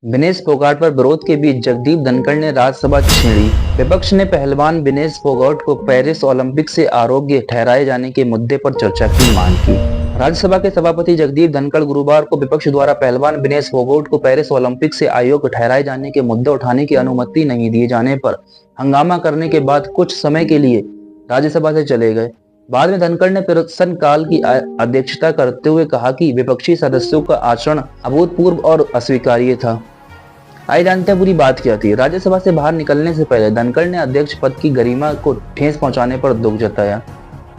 विनेश फोगाट पर विरोध के बीच जगदीप धनखड़ ने राज्यसभा छेड़ी। विपक्ष ने पहलवान विनेश फोगाट को पेरिस ओलंपिक से अयोग्य ठहराए जाने के मुद्दे पर चर्चा की मांग की। राज्यसभा के सभापति जगदीप धनखड़ गुरुवार को विपक्ष द्वारा पहलवान विनेश फोगाट को पेरिस ओलंपिक से अयोग्य ठहराए जाने के मुद्दे उठाने की अनुमति नहीं दिए जाने पर हंगामा करने के बाद कुछ समय के लिए राज्यसभा से चले गए। बाद में धनखड़ ने प्रश्नकाल की अध्यक्षता करते हुए कहा कि विपक्षी सदस्यों का आचरण अभूतपूर्व और अस्वीकार्य था। आइए जानते हैं पूरी बात क्या थी। राज्यसभा से बाहर निकलने से पहले धनखड़ ने अध्यक्ष पद की गरिमा को ठेस पहुंचाने पर दुख जताया।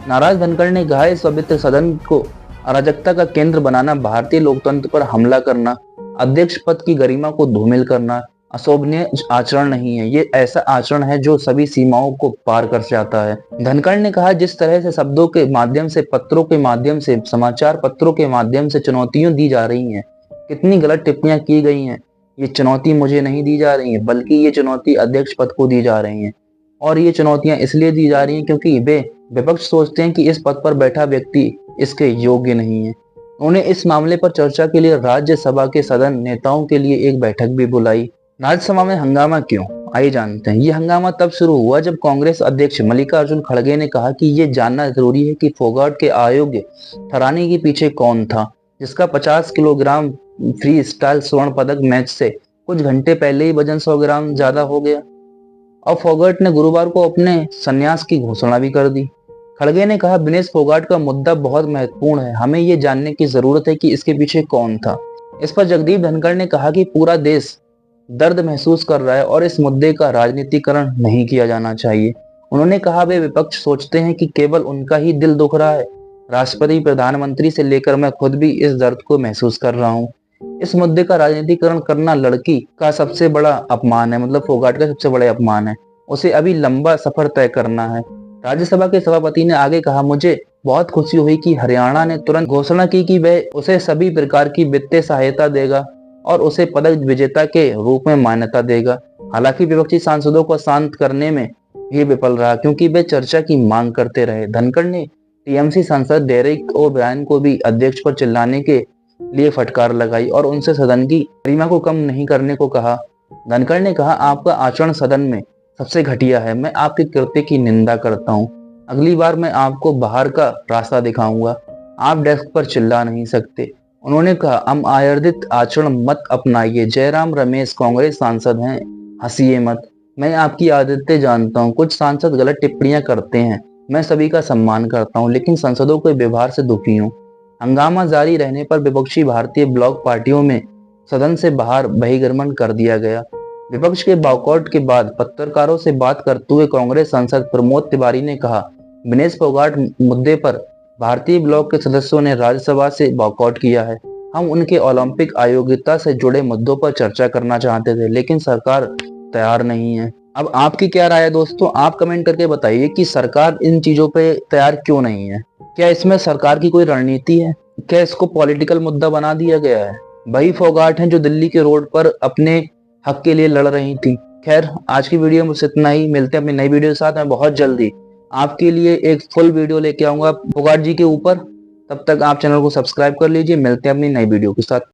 नाराज धनखड़ ने कहा, इस पवित्र सदन को अराजकता का केंद्र बनाना, भारतीय लोकतंत्र पर हमला करना, अध्यक्ष पद की गरिमा को धूमिल करना अशोभनीय आचरण नहीं है। ये ऐसा आचरण है जो सभी सीमाओं को पार कर जाता है। धनखड़ ने कहा, जिस तरह से शब्दों के माध्यम से, पत्रों के माध्यम से, समाचार पत्रों के माध्यम से चुनौतियां दी जा रही हैं, कितनी गलत टिप्पणियां की गई हैं, ये चुनौती मुझे नहीं दी जा रही है, बल्कि ये चुनौती अध्यक्ष पद को दी जा रही है। और ये चुनौतियां इसलिए दी जा रही हैं क्योंकि वे विपक्ष सोचते हैं कि इस पद पर बैठा व्यक्ति इसके योग्य नहीं है। उन्हें इस मामले पर चर्चा के लिए राज्यसभा के सदन नेताओं के लिए एक बैठक भी बुलाई। राज्यसभा में हंगामा क्यों, आइए जानते हैं। ये हंगामा तब शुरू हुआ जब कांग्रेस अध्यक्ष मल्लिकार्जुन खड़गे ने कहा कि ये जानना जरूरी है कि फोगाट के अयोग्य ठहराने के पीछे कौन था, जिसका 50 किलोग्राम फ्री स्टाइल स्वर्ण पदक मैच से कुछ घंटे पहले ही वजन 100 ग्राम ज्यादा हो गया। और फोगाट ने गुरुवार को अपने संन्यास की घोषणा भी कर दी। खड़गे ने कहा, विनेश फोगाट का मुद्दा बहुत महत्वपूर्ण है, हमें ये जानने की जरूरत है कि इसके पीछे कौन था। इस पर जगदीप धनखड़ ने कहा कि पूरा देश दर्द महसूस कर रहा है और इस मुद्दे का राजनीतिकरण नहीं किया जाना चाहिए। उन्होंने कहा, वे विपक्ष सोचते हैं कि केवल उनका ही दिल दुख रहा है। राष्ट्रपति, प्रधानमंत्री से लेकर मैं खुद भी इस दर्द को महसूस कर रहा हूँ। इस मुद्दे का राजनीतिकरण करना लड़की का सबसे बड़ा अपमान है, मतलब फोगाट का सबसे बड़ा अपमान है। उसे अभी लंबा सफर तय करना है। राज्यसभा के सभापति ने आगे कहा, मुझे बहुत खुशी हुई कि हरियाणा ने तुरंत घोषणा की कि वह उसे सभी प्रकार की वित्तीय सहायता देगा और उसे पदक विजेता के रूप में मान्यता देगा। हालांकि विपक्षी सांसदों को शांत करने में भी विफल रहा क्योंकि वे चर्चा की मांग करते रहे। धनखड़ ने टीएमसी सांसद डेरेक ओ ब्रायन को भी अध्यक्ष पर चिल्लाने के लिए फटकार लगाई और उनसे सदन की गरिमा को कम नहीं करने को कहा। धनखड़ ने कहा, आपका आचरण सदन में सबसे घटिया है। मैं आपके कृत्य की निंदा करता हूँ। अगली बार मैं आपको बाहर का रास्ता दिखाऊंगा। आप डेस्क पर चिल्ला नहीं सकते। उन्होंने कहा, हम आयर्दित आचरण मत अपनाइए। जयराम रमेश कांग्रेस सांसद हैं, हंसिए मत। मैं आपकी आदतें जानता हूँ। कुछ सांसद गलत टिप्पणियां करते हैं, मैं सभी का सम्मान करता हूँ, लेकिन सांसदों के व्यवहार से दुखी हूँ। हंगामा जारी रहने पर विपक्षी भारतीय ब्लॉक पार्टियों में सदन से बाहर बहिर्गमन कर दिया गया। विपक्ष के बॉयकॉट के बाद पत्रकारों से बात करते हुए कांग्रेस सांसद प्रमोद तिवारी ने कहा, विनेश फोगाट मुद्दे पर भारतीय ब्लॉक के सदस्यों ने राज्यसभा से बॉयकॉट किया है। हम उनके ओलंपिक अयोग्यता से जुड़े मुद्दों पर चर्चा करना चाहते थे, लेकिन सरकार तैयार नहीं है। अब आपकी क्या राय है दोस्तों, आप कमेंट करके बताइए कि सरकार इन चीजों पे तैयार क्यों नहीं है। क्या इसमें सरकार की कोई रणनीति है? क्या इसको पॉलिटिकल मुद्दा बना दिया गया है? वही फोगाट हैं जो दिल्ली के रोड पर अपने हक के लिए लड़ रही थी। खैर, आज की वीडियो में मुझसे इतना ही। मिलते हैं अपनी नई वीडियो के साथ। मैं बहुत जल्दी आपके लिए एक फुल वीडियो लेके आऊंगा फोगाट जी के ऊपर। तब तक आप चैनल को सब्सक्राइब कर लीजिए। मिलते हैं अपनी नई वीडियो के साथ।